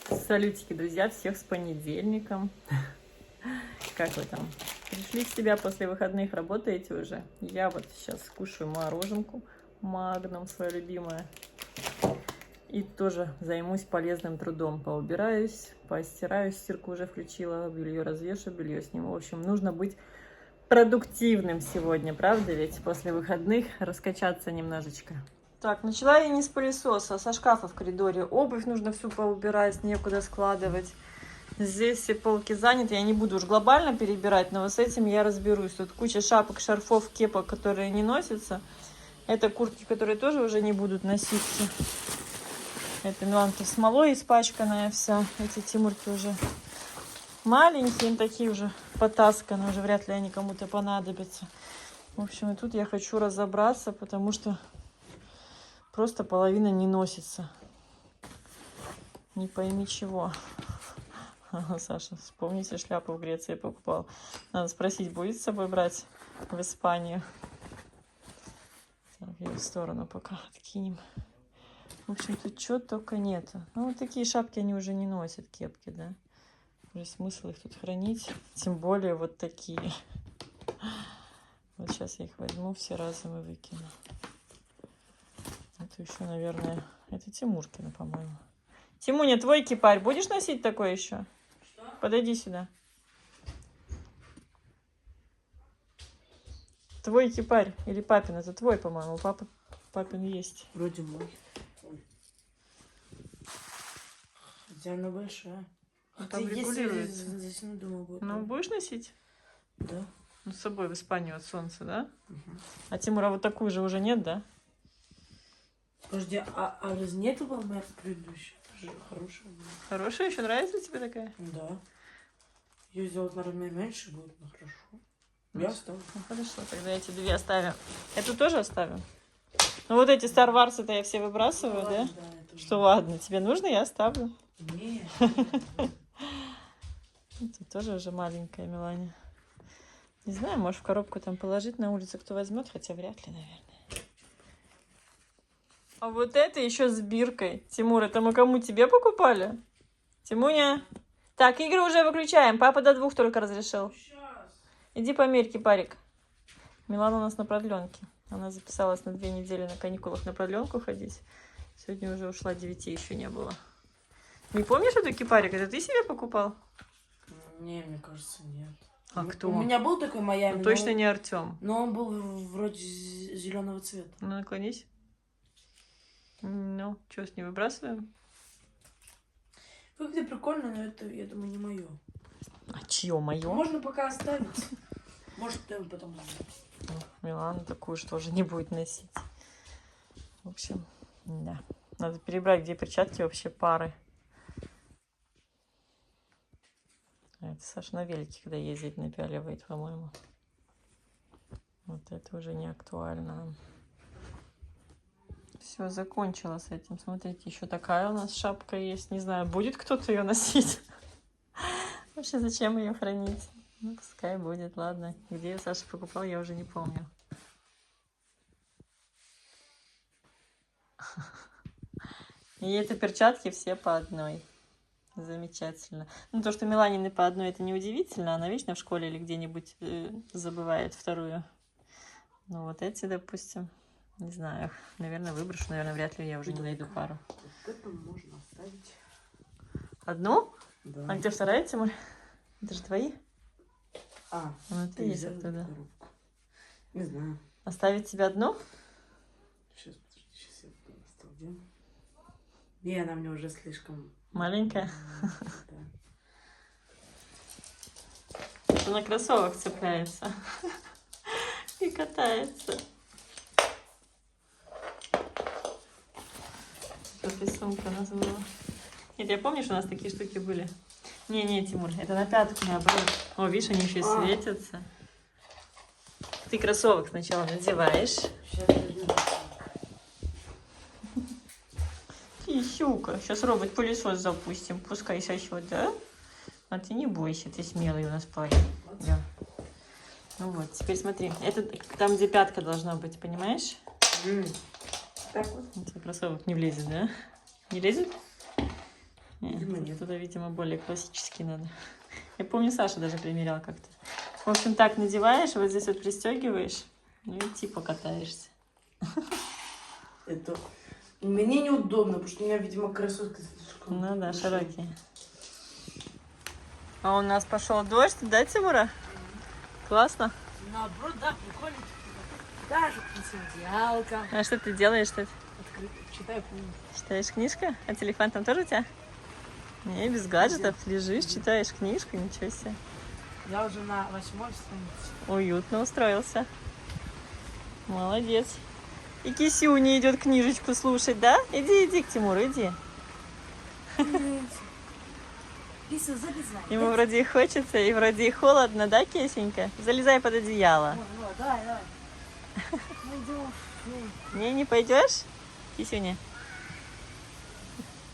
Салютики, друзья, всех с понедельником. Как вы там? Пришли в себя после выходных, работаете уже? Я вот сейчас кушаю мороженку, Магнум, свое любимое. И тоже займусь полезным трудом. Поубираюсь, постираю, стирку уже включила, белье развешу, белье сниму. В общем, нужно быть продуктивным сегодня, правда ведь? После выходных раскачаться немножечко. Так, начала я не с пылесоса, а со шкафа в коридоре. Обувь нужно всю поубирать, некуда складывать. Здесь все полки заняты, я не буду уж глобально перебирать, но вот с этим я разберусь. Тут куча шапок, шарфов, кепок, которые не носятся. Это куртки, которые тоже уже не будут носиться. Это Миланки смолой испачканная вся. Эти Тимурки уже маленькие, такие уже потасканы, уже вряд ли они кому-то понадобятся. В общем, и тут я хочу разобраться, потому что просто половина не носится. Не пойми чего. Саша, вспомните, шляпу в Греции покупал. Надо спросить, будет с собой брать в Испанию. Так, ее в сторону пока откинем. В общем, тут чего только нету. Ну, вот такие шапки они уже не носят, кепки, да? Уже смысл их тут хранить. Тем более вот такие. Вот сейчас я их возьму все разом и выкину. Это еще, наверное, это Тимуркина, по-моему. Тимуня, твой кипарь будешь носить такой еще? Что? Подойди сюда. Твой кипарь или папин? Это твой, по-моему. Папин есть. Вроде мой. Хотя она большая. Там регулируется. Здесь, думаю, будет. Ну, будешь носить? Да. Ну, с собой в Испанию от солнца, да? Угу. А Тимура вот такую же уже нет, да? Подожди, а разве нету была моя предыдущая? Тоже хорошая была. Хорошая еще? Нравится тебе такая? Да. Ее сделать на размер меньше будет, но хорошо. Я оставлю. Ну, хорошо, тогда эти две оставим. Эту тоже оставим? Ну, вот эти Star Wars, это я все выбрасываю, да? Да, Что, ладно, тебе нужно, я оставлю. Нет. Это тоже уже маленькая Милане. Не знаю, может в коробку там положить на улице, кто возьмет, хотя вряд ли, наверное. А вот это еще с биркой. Тимур, это мы кому, тебе покупали? Тимуня? Так, игры уже выключаем. Папа до 2 только разрешил. Иди померь, кипарик. Милана у нас на продленке. Она записалась на 2 недели на каникулах на продленку ходить. Сегодня уже ушла, 9 еще не было. Не помнишь эту кипарик? Это ты себе покупал? Не, мне кажется, нет. А кто? У меня был такой Майами. Ну, точно не Артем. Но он был вроде зеленого цвета. Ну, наклонись. Ну, что, с ним выбрасываем? Как-то прикольно, но это, я думаю, не мое. А чье мое? Можно пока оставить. Может, потом. Ну, Милана такую же тоже не будет носить. В общем, да. Надо перебрать, где перчатки вообще пары. Это Саша на велике, когда ездит, напяливает, по-моему. Вот это уже не актуально. Все, закончила с этим. Смотрите, еще такая у нас шапка есть. Не знаю, будет кто-то ее носить. Вообще, зачем ее хранить? Ну, пускай будет, ладно. Где я Саша покупал, я уже не помню. И это перчатки все по одной. Замечательно. Ну, то, что Миланины по одной, это не удивительно. Она вечно в школе или где-нибудь забывает вторую. Ну, вот эти, допустим. Не знаю. Наверное, выброшу. Наверное, вряд ли я уже не найду пару. Вот это можно оставить. Одну? Да. А где вторая, Тимур? Это же твои? А, ну, это есть оттуда. Не знаю. Оставить тебе одну? Сейчас, подожди, сейчас я оставлю. Не, она мне уже слишком... Маленькая? Да. На кроссовок цепляется. И катается. Что ты сумка назвала? Нет, я помню, что у нас такие штуки были. Не, Тимур, это на пятку наоборот. О, видишь, они еще и светятся. Ты кроссовок сначала надеваешь. Тищука. Сейчас робот-пылесос запустим. Пускай сосет, да? А ты не бойся, ты смелый у нас парень. Да. Ну вот, теперь смотри. Это там, где пятка должна быть, понимаешь? Так вот. У тебя кроссовок не влезет, да? Не лезет? Видимо, Нет, нет. туда, видимо, более классический надо. Я помню, Саша даже примерял как-то. В общем, так надеваешь, вот здесь вот пристегиваешь, ну и типа катаешься. Это... Мне неудобно, потому что у меня, видимо, кроссовки слишком Ну да, большие. широкие. А у нас пошел дождь, да, Тимура? Классно. Наоборот, да, прикольно. Даже одеялка. А что ты делаешь тут? Открыто. Читаю книгу. Читаешь книжку? А телефон там тоже у тебя? Не, без гаджетов. Лежишь, читаешь книжку, ничего себе. Я уже на 8-й странице. Уютно устроился. Молодец. И Кисюня идет книжечку слушать, да? Иди к Тимуру, иди. Лиса, залезай. Ему вроде и хочется, и вроде и холодно, да, Кисенька? Залезай под одеяло. Вот, давай, давай. Пойдем. Не пойдешь, Кисюня?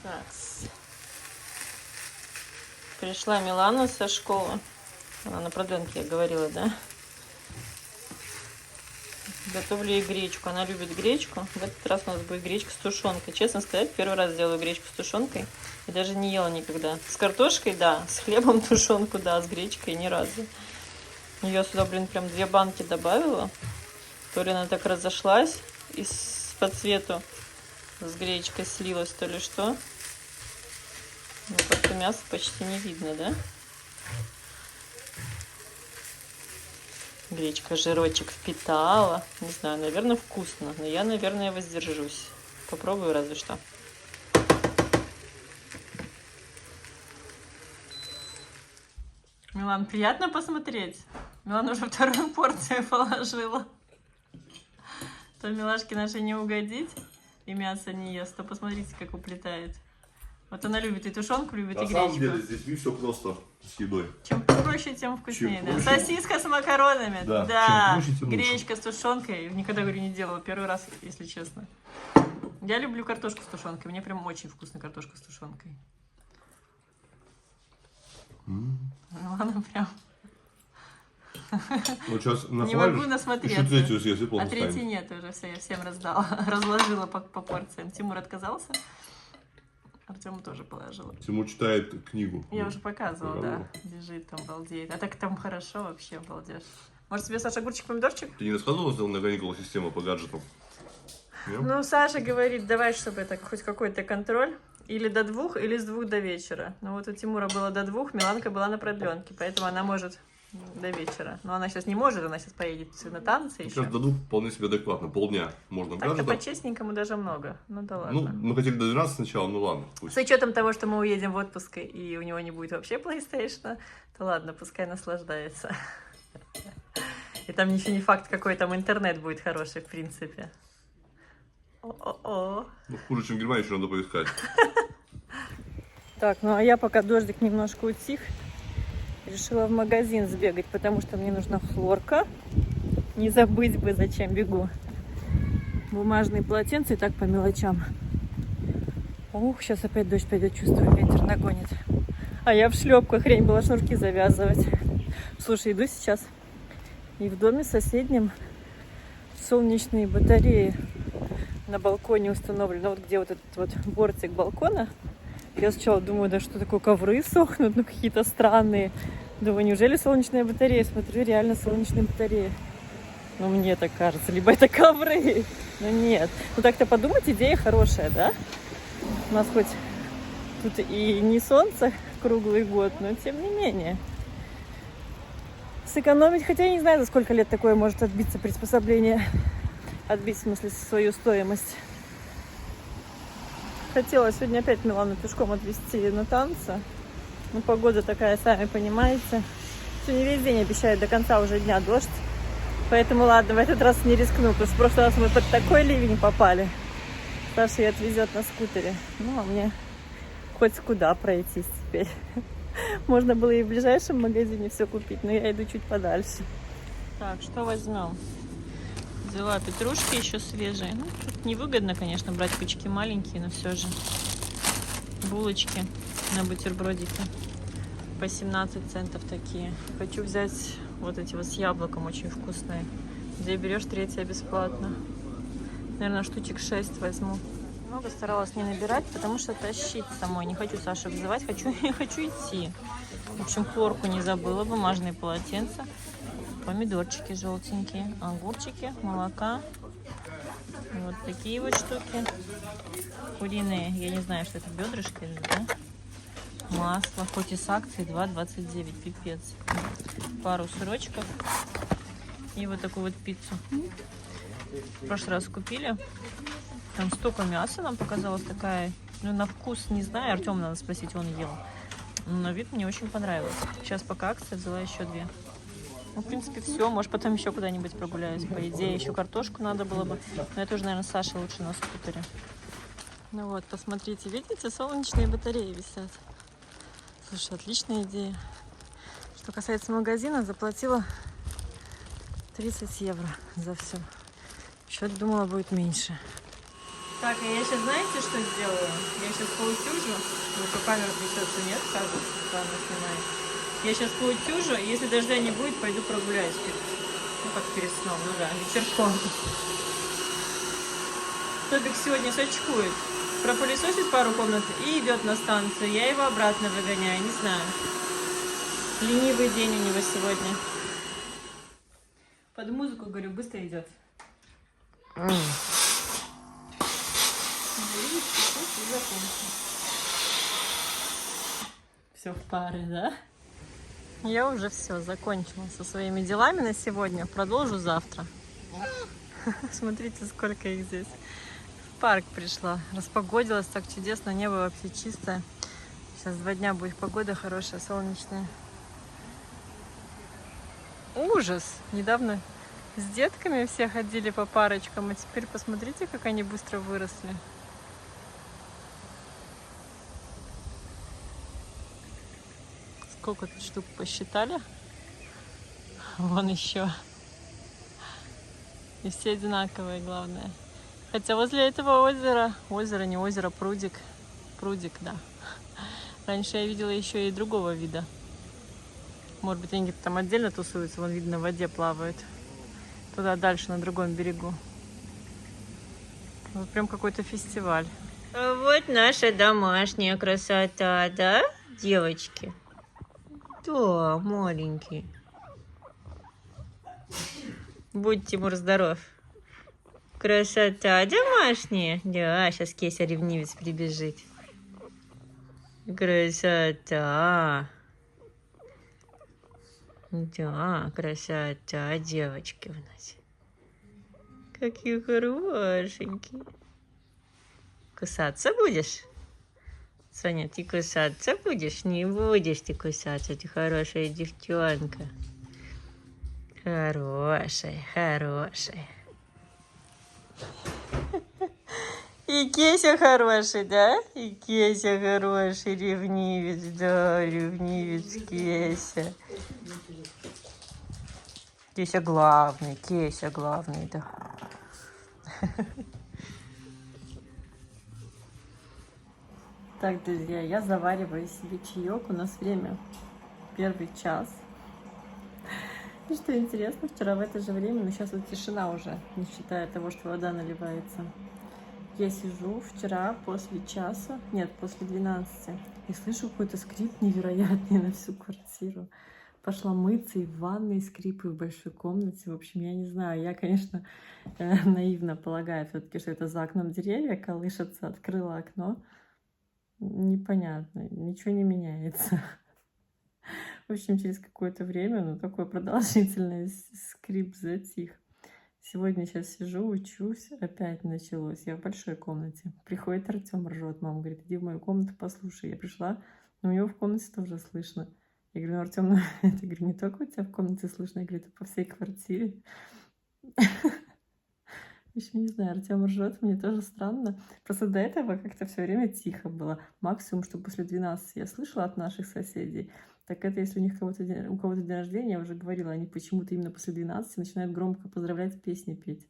Так. Пришла Милана со школы. Она на продленке, я говорила, да? Готовлю ей гречку. Она любит гречку. В этот раз у нас будет гречка с тушенкой. Честно сказать, первый раз делаю гречку с тушенкой. И даже не ела никогда. С картошкой, да. С хлебом тушенку, да. С гречкой ни разу. Я сюда, блин, прям 2 банки добавила. То ли она так разошлась и по цвету с гречкой слилась, то ли что. Ну, как-то мясо почти не видно, да? Гречка жирочек впитала. Не знаю, наверное, вкусно. Но я, наверное, воздержусь. Попробую разве что. Милан, приятно посмотреть? Милан уже 2-ю порцию положила. То милашке нашей не угодить и мясо не ест, то посмотрите, как уплетает. Вот она любит и тушенку, любит и На гречку. самом деле, с детьми все просто с едой. Чем проще, тем вкуснее. Чем Да? проще. Сосиска с макаронами. Да, Да. чем проще, тем Гречка с тушенкой. Никогда, говорю, не делала. Первый раз, если честно. Я люблю картошку с тушенкой. Мне прям очень вкусно картошка с тушенкой. Ну, она прям... Вот сейчас Не могу насмотреться. Еще третью съесть, и А плохо третий станет. нет уже. Все, я всем раздала. Разложила по порциям. Тимур отказался. Артему тоже положила. Тимур читает книгу. Я уже показывала, да. Показывала. Лежит там, балдеет. А так там хорошо вообще, обалдеж. Может, тебе, Саша, огурчик, помидорчик? Ты не рассказывала на каникулах систему по гаджетам? Нет? Ну, Саша говорит, давай, чтобы это хоть какой-то контроль. Или до 2, или с 2 до вечера. Ну, вот у Тимура было до 2, Миланка была на продленке, поэтому она может до вечера. Но она сейчас не может, она сейчас поедет на танцы еще. Сейчас дадут вполне себе адекватно. Полдня можно Так-то гаджетов. по-честненькому даже много. Ну да Ну, ладно. мы хотели до 12 сначала, ну ладно. Пусть. С учетом того, что мы уедем в отпуск, и у него не будет вообще PlayStation, то ладно, пускай наслаждается. И там еще не факт, какой там интернет будет хороший, в принципе. О-о-о. Ну, хуже, чем в Германии, еще надо поискать. Так, ну а я пока дождик немножко утих, решила в магазин сбегать, потому что мне нужна хлорка. Не забыть бы, зачем бегу. Бумажные полотенца и так по мелочам. Ух, сейчас опять дождь пойдет, чувствую, ветер нагонит. А я в шлепках, хрень была шнурки завязывать. Слушай, иду сейчас, и в доме соседнем солнечные батареи на балконе установлены. Вот где вот этот вот бортик балкона. Я сначала думаю, да что такое, ковры сохнут, ну какие-то странные. Думаю, неужели солнечная батарея? Смотрю, реально солнечные батареи. Ну, мне так кажется. Либо это ковры. Но нет. Ну, так-то подумать, идея хорошая, да? У нас хоть тут и не солнце круглый год, но тем не менее. Сэкономить, хотя я не знаю, за сколько лет такое может отбиться приспособление. Отбить, в смысле, свою стоимость. Хотела сегодня опять Милану пешком отвезти на танцы. Но погода такая, сами понимаете. Сегодня весь день обещают до конца уже дня дождь. Поэтому ладно, в этот раз не рискну, потому что в прошлый раз мы под такой ливень попали. Саша ее отвезет на скутере. Ну, а мне хоть куда пройтись теперь. Можно было и в ближайшем магазине все купить, но я иду чуть подальше. Так, что возьмем? Взяла петрушки еще свежие. Ну, тут невыгодно, конечно, брать кучки маленькие, но все же. Булочки на бутербродики. По 17 центов такие. Хочу взять вот эти вот с яблоком, очень вкусные. Где берешь, 3 бесплатно. Наверное, штучек 6 возьму. Много старалась не набирать, потому что тащить самой. Не хочу Сашу вызывать, хочу идти. В общем, хлорку не забыла, бумажные полотенца, помидорчики желтенькие, огурчики, молока. Вот такие вот штуки. Куриные, я не знаю, что это, бедрышки, да? Масло, хоть и с акцией 2,29, пипец. Пару сырочков и вот такую вот пиццу. В прошлый раз купили. Там столько мяса нам показалось, такая. Ну, на вкус не знаю, Артему надо спросить, он ел. Но на вид мне очень понравилось. Сейчас пока акция, взяла еще 2. Ну, в принципе, все. Может, потом еще куда-нибудь прогуляюсь. По идее, еще картошку надо было бы. Но это уже, наверное, Саша лучше на скутере. Ну вот, посмотрите, видите, солнечные батареи висят. Слушай, отличная идея. Что касается магазина, заплатила 30 евро за все. Счет думала будет меньше. Так, а я сейчас, знаете, что сделаю? Я сейчас поутюжу. Ну, что камера трясется, нет? Кажется, странно снимает. Я сейчас поутюжу, и если дождя не будет, пойду прогуляюсь. Ну, как перед сном, ну да, вечерком. Тобик сегодня сочкует. Пропылесосит пару комнат и идет на станцию. Я его обратно выгоняю, не знаю. Ленивый день у него сегодня. Под музыку, говорю, быстро идет. Все в паре, да? Я уже все закончила со своими делами на сегодня. Продолжу завтра. Смотрите, сколько их здесь. В парк пришла. Распогодилась так чудесно. Небо вообще чистое. Сейчас 2 дня будет погода хорошая, солнечная. Ужас! Недавно с детками все ходили по парочкам, а теперь посмотрите, как они быстро выросли. Сколько тут штук посчитали? Вон еще. И все одинаковые, главное. Хотя возле этого озера, не озеро, прудик. Прудик, да. Раньше я видела еще и другого вида. Может быть, они там отдельно тусуются, вон видно, в воде плавают. Туда дальше, на другом берегу. Вот прям какой-то фестиваль. А вот наша домашняя красота, да, девочки? Да, маленький. Будь, Тимур, здоров. Красота домашняя. Да, сейчас Кеся ревнивец прибежит. Красота. Да, красота, девочки у нас. Какие хорошенькие. Кусаться будешь? Соня, ты кусаться будешь? Не будешь ты кусаться, ты хорошая девчонка. Хорошая, хорошая. И Кеся хороший, да? И Кеся хороший, ревнивец, да, ревнивец Кеся. Кеся главный, да. Так, друзья, я завариваю себе чаек. У нас время 1 час. И что интересно, вчера в это же время, но сейчас вот тишина уже, не считая того, что вода наливается. Я сижу вчера после часа, нет, после 12, и слышу какой-то скрип невероятный на всю квартиру. Пошла мыться, и в ванной скрип, и в большой комнате. В общем, я не знаю, я, конечно, наивно полагаю все-таки, что это за окном деревья колышется. Открыла окно. Непонятно, ничего не меняется. В общем, через какое-то время, ну, такой продолжительный скрип затих. Сегодня сейчас сижу, учусь, опять началось. Я в большой комнате. Приходит Артем, ржет. Мама говорит, иди в мою комнату, послушай. Я пришла, но у него в комнате тоже слышно. Я говорю, ну, Артем, ну, это, говорю, не только у тебя в комнате слышно, я говорю, это по всей квартире. Еще не знаю, Артем ржет, мне тоже странно. Просто до этого как-то все время тихо было. Максимум, что после 12 я слышала от наших соседей. Так это если у них у кого-то день рождения, я уже говорила, они почему-то именно после 12 начинают громко поздравлять, песни петь.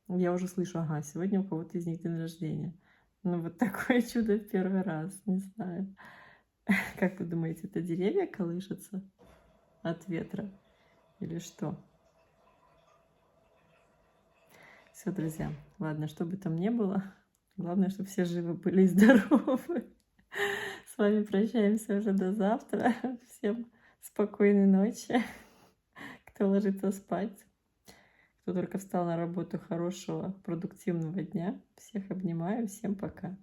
Я уже слышу, ага, сегодня у кого-то из них день рождения. Ну вот такое чудо в первый раз, не знаю. Как вы думаете, это деревья колышутся от ветра или что? Все, друзья, ладно, что бы там ни было, Главное, чтобы все живы были и здоровы. С вами прощаемся уже до завтра. Всем спокойной ночи. Кто ложится спать, кто только встал на работу, хорошего, продуктивного дня. Всех обнимаю, всем пока.